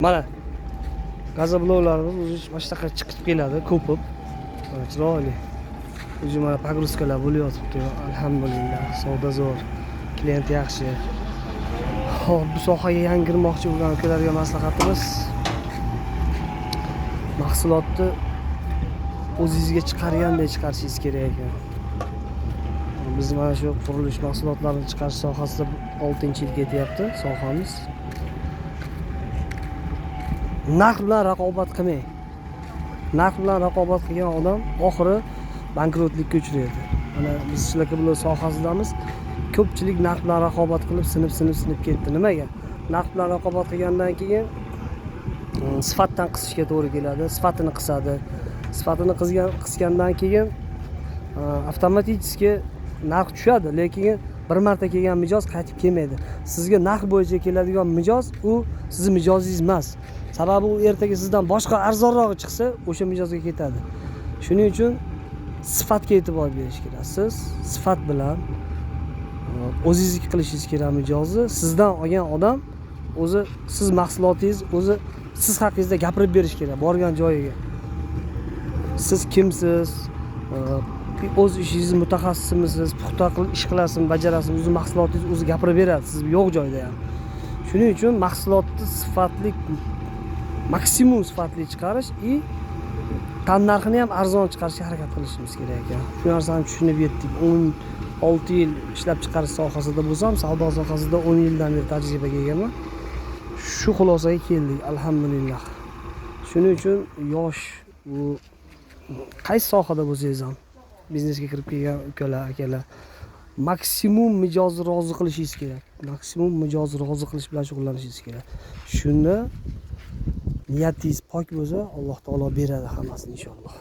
Mana gazoblovlarimiz o'zi mana shunaqa chiqib keladi, ko'pib. Mana chiroyli. O'zi mana pogruskalar bo'layotibdi. Alhamdulillah, savdo zo'r. Klient yaxshi. Hop, bu sohaga yangi kirmoqchi bo'lgan ukalarga maslahatimiz mahsulotni o'zingizga chiqargandek chiqarishingiz kerak ekan. Biz mana shu qurilish mahsulotlarini chiqarish sohasida 6-yil ketyapti sohamiz. Narx bilan raqobat qilmang. Narx bilan raqobat qilgan odam oxiri bankrotlikka uchraydi. Mana biz shularga bilan sohasidamiz. Ko'pchilik narx bilan raqobat qilib sinib ketdi. Nimaga? Narx bilan raqobat qilgandan keyin sifatdan qisishga to'g'ri keladi. Sifatini qisadi. Sifatini qisgandan keyin avtomatik narx tushadi, lekin bir marta kelgan mijoz qaytib kelmaydi. Sizga narx bo'yicha keladigan mijoz u sizning mijozingiz emas. Sababi u ertaga sizdan boshqa arzonrog'i chiqsa, o'sha mijozga ketadi. Shuning uchun sifatga e'tibor berish kerak. Siz sifat bilan o'zingizniki qilishingiz kerak mijozni. Sizdan olgan odam o'zi siz mahsulotingiz, o'zi siz haqingizda gapirib berish kerak borgan joyiga. Siz kimsiz? O'z ishingizni mutaxassismisiz? Puxta qilib ish qilasizmi, bajarasizmi? O'zi mahsulotingiz o'zi gapirib beradi, siz yo'q joyda ham. Shuning uchun mahsulotni sifatli, maksimum sifatli chiqarish va tannarxini ham arzon chiqarishga harakat qilishimiz kerak ekan. Shu narsani tushunib yetdik. 16 yil ishlab chiqarish sohasida bo'lsam, savdo sohasida 10 yildan beri tajribaga egaman. Shu xulosaga keldik, alhamdulillah. Shuning uchun yosh bu qaysi sohada bo'lsangiz ham biznesga kirib kelgan ukalar, akalar maksimum mijozni rozi qilishingiz kerak. Maksimum mijozni rozi qilish bilan shug'ullanishingiz kerak. Shunda niyatingiz pok bo'lsa, Alloh taolo beradi hammasini inshaalloh.